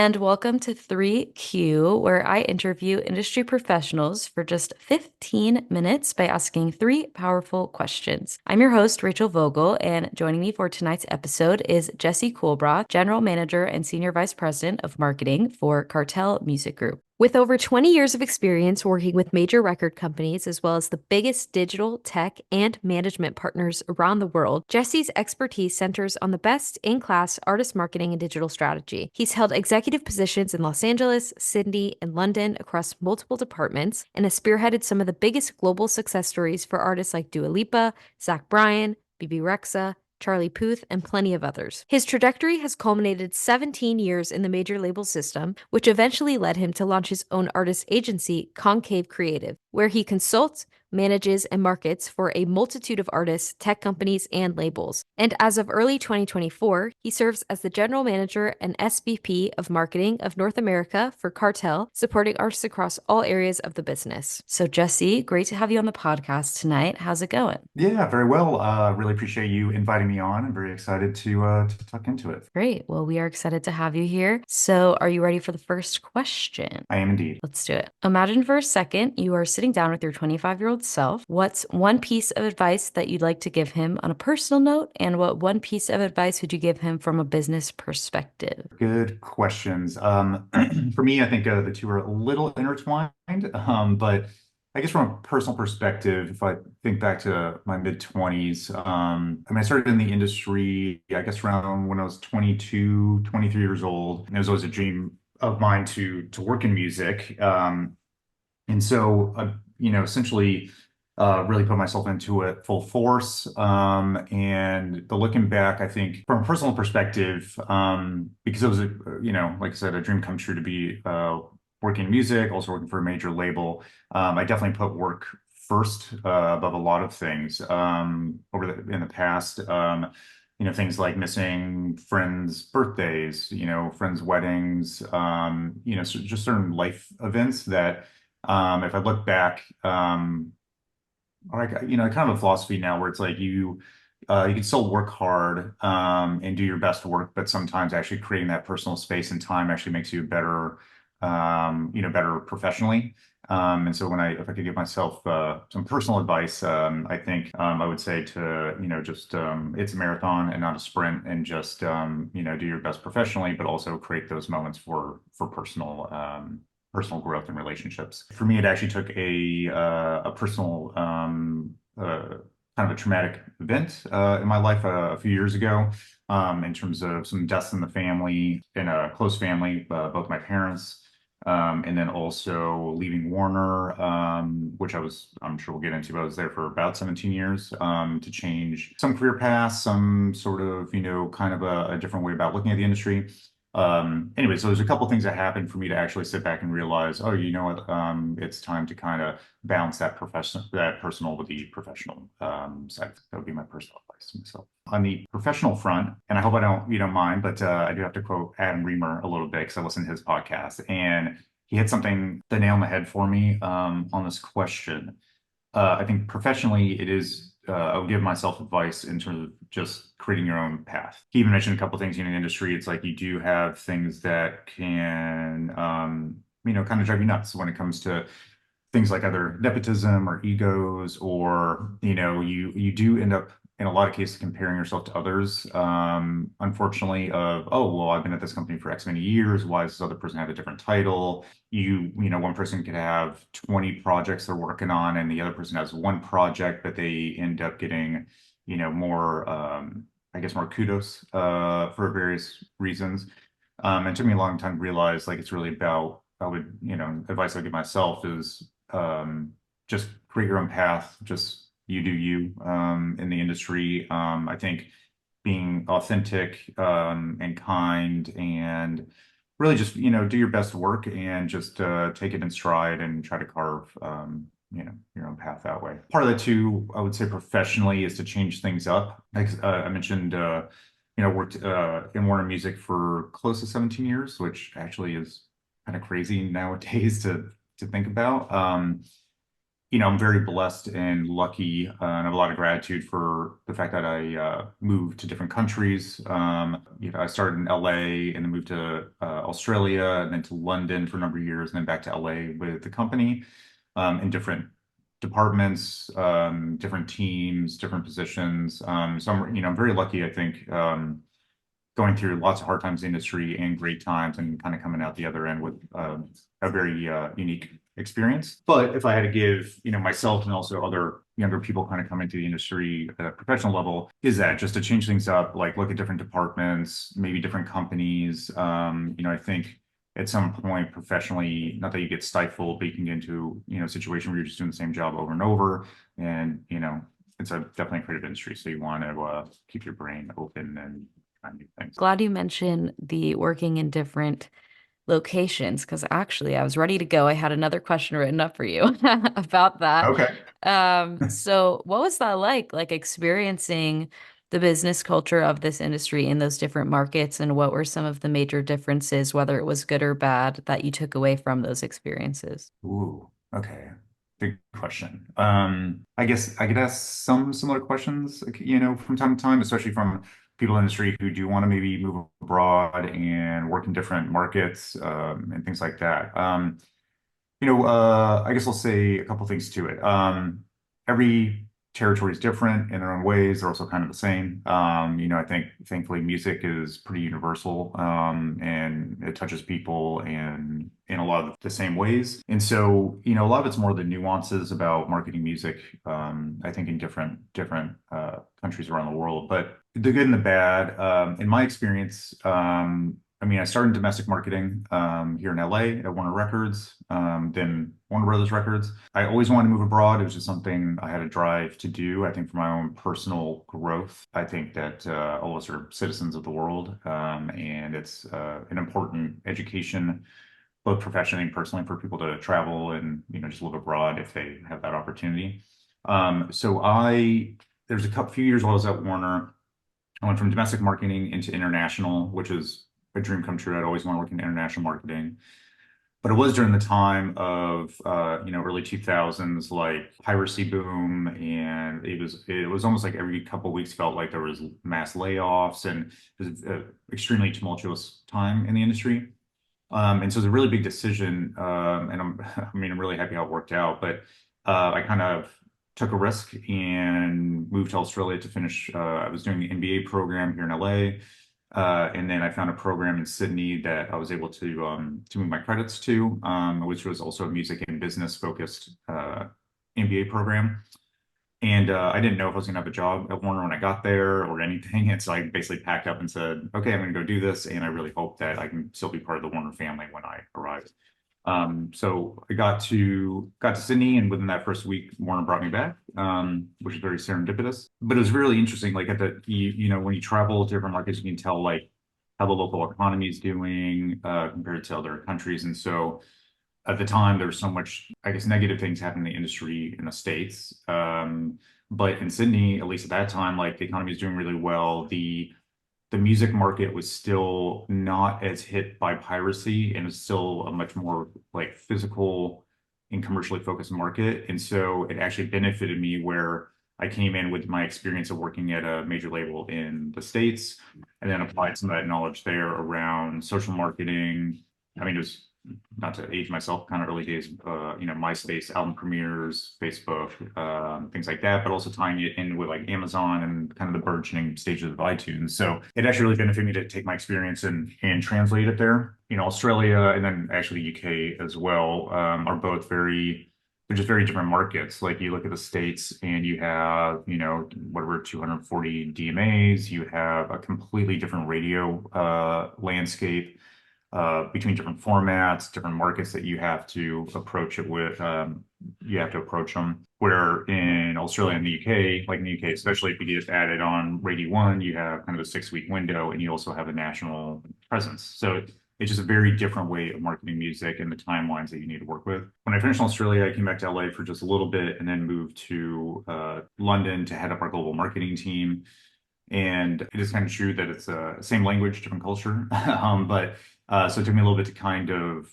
and welcome to 3Q, where I interview industry professionals for just 15 minutes by asking three powerful questions. I'm your host, Rachel Vogel, and joining me for tonight's episode is Jesse Coolbroth, General Manager and Senior Vice President of Marketing for Cartel Music Group. With over 20 years of experience working with major record companies, as well as the biggest digital, tech, and management partners around the world, Jesse's expertise centers on the best in-class artist marketing and digital strategy. He's held executive positions in Los Angeles, Sydney, and London across multiple departments, and has spearheaded some of the biggest global success stories for artists like Dua Lipa, Zach Bryan, BB Rexa, Charlie Puth, and plenty of others. His trajectory has culminated 17 years in the major label system, which eventually led him to launch his own artist agency, Concave Creative, where he consults, manages, and markets for a multitude of artists, tech companies, and labels. And as of early 2024, he serves as the General Manager and SVP of Marketing of North America for Cartel, supporting artists across all areas of the business. So Jesse, great to have you on the podcast tonight. How's it going? Yeah, very well. Really appreciate you inviting me on. I'm very excited to talk into it. Great. Well, we are excited to have you here. So, are you ready for the first question? I am indeed. Let's do it. Imagine for a second you are sitting down with your 25-year-old self. What's one piece of advice that you'd like to give him on a personal note? And what one piece of advice would you give him from a business perspective? Good questions. For me, I think the two are a little intertwined, but I guess from a personal perspective, if I think back to my mid 20s, I mean, I started in the industry, I guess around when I was 22, 23 years old. And it was always a dream of mine to work in music. And so, essentially, really put myself into it full force. And the looking back, I think from a personal perspective, because it was like I said, a dream come true to be working in music, also working for a major label. I definitely put work first above a lot of things in the past. Things like missing friends' birthdays, friends' weddings, so just certain life events that if I look back, I kind of a philosophy now where it's like you can still work hard and do your best work, but sometimes actually creating that personal space and time actually makes you better, better professionally. And so if I could give myself some personal advice, I think I would say to, just it's a marathon and not a sprint, and just do your best professionally, but also create those moments for personal growth and relationships. For me, it actually took a personal kind of a traumatic event in my life a few years ago, in terms of some deaths in the family, in a close family, both my parents. And then also leaving Warner, which I'm sure we'll get into. I was there for about 17 years, to change some career paths, some sort of, kind of a different way about looking at the industry. Anyway, so there's a couple things that happened for me to actually sit back and realize, oh, you know what, it's time to kind of balance that personal with the professional side. That would be my personal advice to myself. On the professional front, and I hope you don't mind, but I do have to quote Adam Reamer a little bit because I listened to his podcast, and he hit something the nail on the head for me on this question. I think professionally, it is. I would give myself advice in terms of just creating your own path. He even mentioned a couple things in the industry. It's like you do have things that can, kind of drive you nuts when it comes to things like either nepotism or egos, or you do end up in a lot of cases comparing yourself to others. Unfortunately, of, oh well, I've been at this company for X many years. Why does this other person have a different title? One person could have 20 projects they're working on, and the other person has one project, but they end up getting more I guess more kudos for various reasons. And it took me a long time to realize, like, it's really about, advice I give myself is just create your own path. Just you do you in the industry. I think being authentic and kind, and really just do your best work, and just take it in stride and try to carve your own path that way. Part of that too, I would say professionally, is to change things up. Like I mentioned, worked in Warner Music for close to 17 years, which actually is kind of crazy nowadays to think about. I'm very blessed and lucky, and I have a lot of gratitude for the fact that I moved to different countries. I started in LA and then moved to Australia and then to London for a number of years and then back to LA with the company in different departments, different teams, different positions. So I'm very lucky, I think, going through lots of hard times in the industry and great times and kind of coming out the other end with a very unique experience. But if I had to give, myself and also other younger people kind of coming to the industry at a professional level, is that just to change things up, like look at different departments, maybe different companies. I think at some point professionally, not that you get stifled, but you can get into, a situation where you're just doing the same job over and over. And, it's a definitely a creative industry. So you want to keep your brain open and try new things. Glad you mentioned the working in different locations because actually I was ready to go. I had another question written up for you about that. Okay. So what was that like experiencing the business culture of this industry in those different markets, and what were some of the major differences, whether it was good or bad, that you took away from those experiences? Ooh, okay. Big question. I guess I could ask some similar questions, like, from time to time, especially from people in the industry who do want to maybe move abroad and work in different markets, and things like that. I guess I'll say a couple things to it. Every territory is different in their own ways. They're also kind of the same. I think thankfully music is pretty universal, and it touches people and in a lot of the same ways. And so, a lot of it's more the nuances about marketing music, I think in different countries around the world. But the good and the bad, in my experience, I started in domestic marketing here in LA at Warner Records, then Warner Brothers Records. I always wanted to move abroad. It was just something I had a drive to do. I think for my own personal growth, I think that all of us are citizens of the world, and it's an important education, both professionally and personally, for people to travel and just live abroad if they have that opportunity. There's a couple few years while I was at Warner. I went from domestic marketing into international, which is a dream come true. I'd always want to work in international marketing. But it was during the time of early 2000s, like piracy boom, and it was almost like every couple of weeks felt like there was mass layoffs, and it was an extremely tumultuous time in the industry. And so it was a really big decision, and I'm really happy how it worked out. But I kind of took a risk and moved to Australia to finish. I was doing the MBA program here in LA, and then I found a program in Sydney that I was able to move my credits to, which was also a music and business focused MBA program. And I didn't know if I was going to have a job at Warner when I got there or anything. And so I basically packed up and said, okay, I'm going to go do this. And I really hope that I can still be part of the Warner family when I arrive. So I got to Sydney, and within that first week, Warner brought me back, which is very serendipitous. But it was really interesting. Like when you travel to different markets, you can tell like how the local economy is doing compared to other countries. And so at the time, there was so much, I guess, negative things happening in the industry in the States. But in Sydney, at least at that time, like the economy is doing really well. The music market was still not as hit by piracy and it's still a much more like physical and commercially focused market. And so it actually benefited me where I came in with my experience of working at a major label in the States and then applied some of that knowledge there around social marketing. It was not to age myself, kind of early days, MySpace, album premieres, Facebook, things like that, but also tying it in with like Amazon and kind of the burgeoning stages of iTunes. So it actually really benefited me to take my experience and translate it there. Australia and then actually the UK as well, are both they're just very different markets. Like you look at the States and you have, whatever, 240 DMAs, you have a completely different radio landscape between different formats, different markets that you have to approach it with. You have to approach them. Where in Australia and the UK, like in the UK, especially if you get added on Radio One, you have kind of a 6 week window, and you also have a national presence. So it's just a very different way of marketing music and the timelines that you need to work with. When I finished in Australia, I came back to LA for just a little bit, and then moved to London to head up our global marketing team. And it is kind of true that it's the same language, different culture. But so it took me a little bit to kind of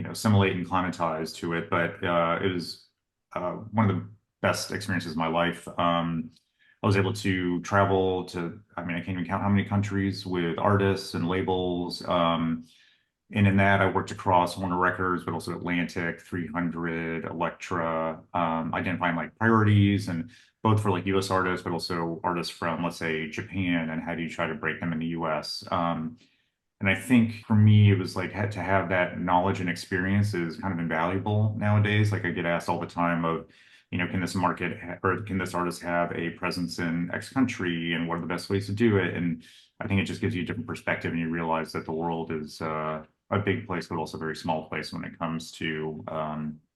assimilate and climatize to it. But it was one of the best experiences of my life. I was able to travel to, I mean, I can't even count how many countries with artists and labels. And in that, I worked across Warner Records, but also Atlantic, 300, Elektra, identifying like priorities and both for like US artists, but also artists from, let's say, Japan, and how do you try to break them in the US. And I think for me, it was like had to have that knowledge and experience is kind of invaluable nowadays. Like I get asked all the time of, can this or can this artist have a presence in X country and what are the best ways to do it? And I think it just gives you a different perspective and you realize that the world is a big place, but also a very small place when it comes to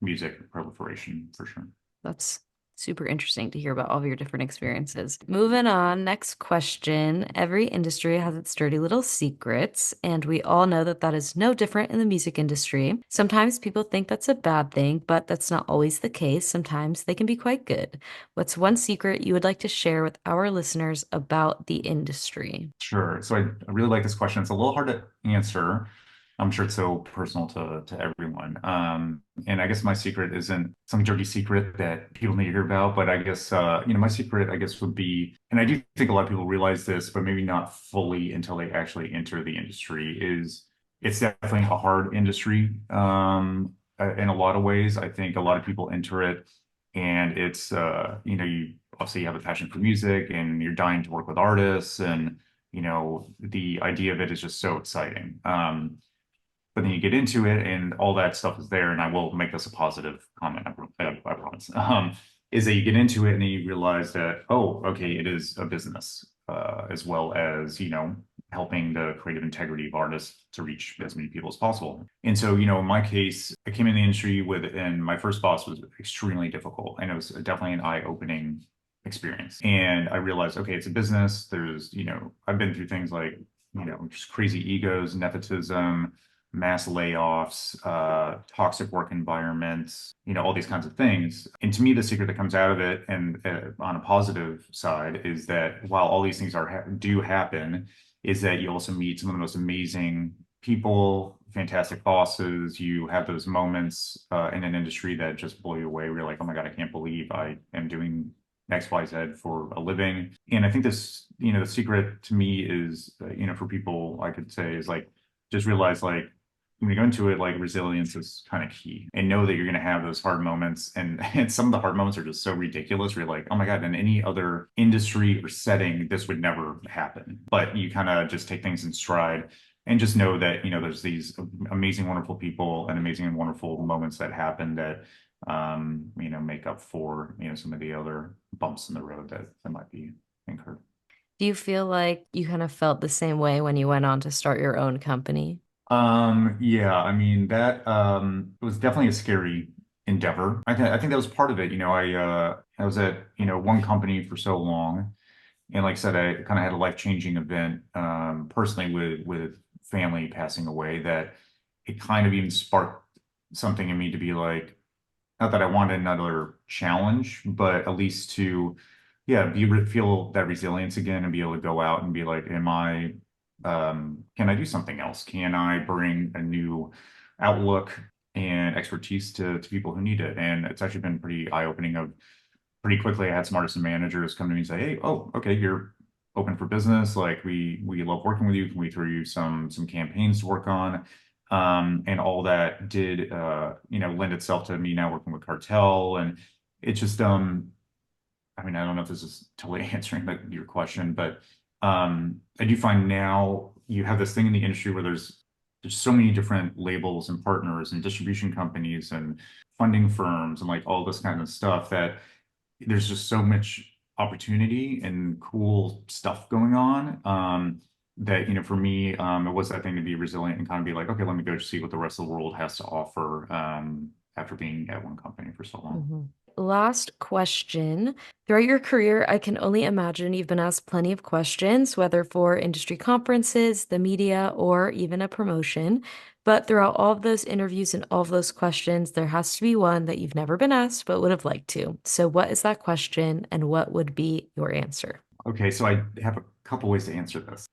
music proliferation for sure. That's super interesting to hear about all of your different experiences. Moving on, next question. Every industry has its dirty little secrets, and we all know that that is no different in the music industry. Sometimes people think that's a bad thing, but that's not always the case. Sometimes they can be quite good. What's one secret you would like to share with our listeners about the industry? Sure. So I really like this question. It's a little hard to answer. I'm sure it's so personal to everyone. And I guess my secret isn't some dirty secret that people need to hear about, but I guess my secret, I guess, would be, and I do think a lot of people realize this, but maybe not fully until they actually enter the industry, is it's definitely a hard industry. In a lot of ways. I think a lot of people enter it and it's you obviously have a passion for music and you're dying to work with artists and the idea of it is just so exciting. But then you get into it and all that stuff is there. And I will make this a positive comment, I promise. Is that you get into it and then you realize that, oh, okay, it is a business, as well as, helping the creative integrity of artists to reach as many people as possible. And so, in my case, I came in the industry and my first boss was extremely difficult. And it was definitely an eye-opening experience. And I realized, okay, it's a business. There's, I've been through things like, just crazy egos, nepotism, mass layoffs, toxic work environments, all these kinds of things. And to me, the secret that comes out of it, and on a positive side, is that while all these things do happen, is that you also meet some of the most amazing people, fantastic bosses. You have those moments in an industry that just blow you away. Where you're like, oh my God, I can't believe I am doing XYZ for a living. And I think this, the secret to me is, for people, I could say is like, just realize like, when you go into it, like resilience is kind of key and know that you're going to have those hard moments. And some of the hard moments are just so ridiculous. Where you're like, oh my God, in any other industry or setting, this would never happen. But you kind of just take things in stride and just know that, there's these amazing, wonderful people and amazing and wonderful moments that happen that, make up for, some of the other bumps in the road that might be incurred. Do you feel like you kind of felt the same way when you went on to start your own company? Yeah, I mean that was definitely a scary endeavor. I think that was part of it. I was at, one company for so long. And like I said, I kind of had a life-changing event personally with family passing away that it kind of even sparked something in me to be like, not that I wanted another challenge, but at least to, yeah, feel that resilience again and be able to go out and be like, can I do something else? Can I bring a new outlook and expertise to people who need it? And it's actually been pretty eye-opening of pretty quickly. I had some artists and managers come to me and say, hey, oh, okay, you're open for business. Like we love working with you. Can we throw you some campaigns to work on? And all that did lend itself to me now working with Cartel. And it's just I mean, I don't know if this is totally answering your question, but I do find now you have this thing in the industry where there's so many different labels and partners and distribution companies and funding firms and like all this kind of stuff that there's just so much opportunity and cool stuff going on. That, for me, it was that thing to be resilient and kind of be like, okay, let me go see what the rest of the world has to offer, after being at one company for so long. Mhm. Last question. Throughout your career, I can only imagine you've been asked plenty of questions, whether for industry conferences, the media, or even a promotion. But throughout all of those interviews and all of those questions, there has to be one that you've never been asked but would have liked to. So, what is that question and what would be your answer? Okay, so I have a couple ways to answer this.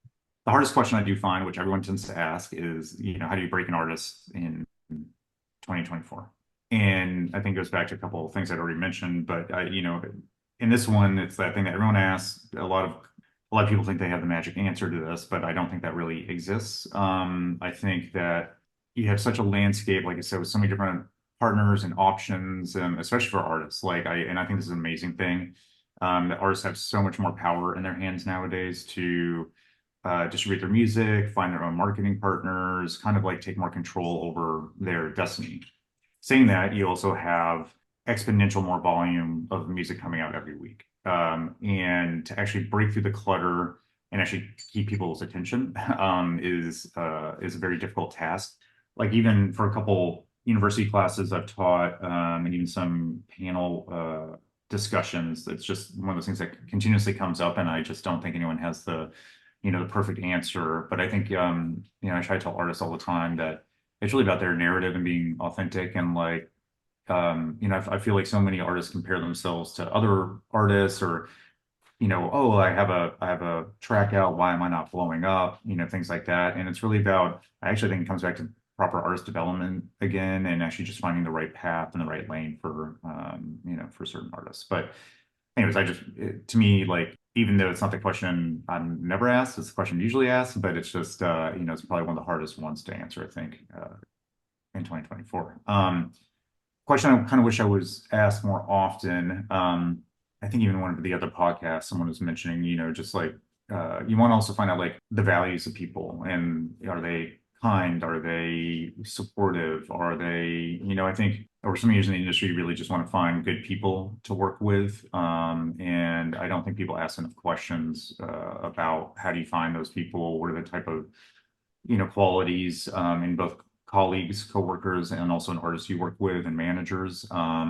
The hardest question I do find, which everyone tends to ask, is, how do you break an artist in 2024? And I think it goes back to a couple of things I'd already mentioned, but in this one, it's that thing that everyone asks. A lot of people think they have the magic answer to this, but I don't think that really exists. I think that you have such a landscape, like I said, with so many different partners and options, especially for artists. I think this is an amazing thing, that artists have so much more power in their hands nowadays to distribute their music, find their own marketing partners, kind of like take more control over their destiny. Saying that, you also have exponential more volume of music coming out every week. And to actually break through the clutter and actually keep people's attention is a very difficult task. Like even for a couple university classes I've taught, and even some panel discussions, it's just one of those things that continuously comes up, and I just don't think anyone has the perfect answer. But I think I try to tell artists all the time that it's really about their narrative and being authentic. And like I feel like so many artists compare themselves to other artists, or oh, I have a track out, why am I not blowing up, things like that. And it's really about, I actually think it comes back to proper artist development again, and actually just finding the right path and the right lane for certain artists. But anyways, to me, like, even though it's not the question I'm never asked, it's the question usually asked, but it's just, it's probably one of the hardest ones to answer, I think, in 2024. Question I kind of wish I was asked more often. I think even one of the other podcasts, someone was mentioning, just like, you want to also find out like the values of people, and are they kind? Are they supportive? Are they, I think over some years in the industry, you really just want to find good people to work with. And I don't think people ask enough questions about how do you find those people? What are the type of, qualities in both colleagues, coworkers, and also in artists you work with and managers. I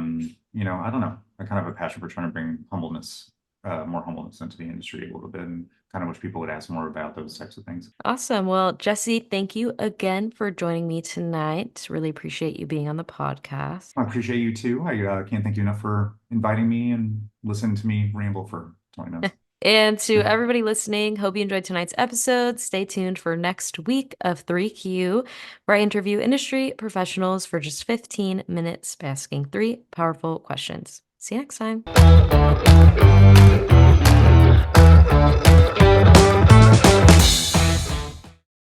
don't know. I kind of have a passion for trying to bring more humbleness into the industry a little bit, and kind of wish people would ask more about those types of things. Awesome. Well, Jesse, thank you again for joining me tonight. Really appreciate you being on the podcast. I appreciate you too. I can't thank you enough for inviting me and listening to me ramble for 20 minutes. And to everybody listening, hope you enjoyed tonight's episode. Stay tuned for next week of 3Q, where I interview industry professionals for just 15 minutes by asking 3 powerful questions. See you next time.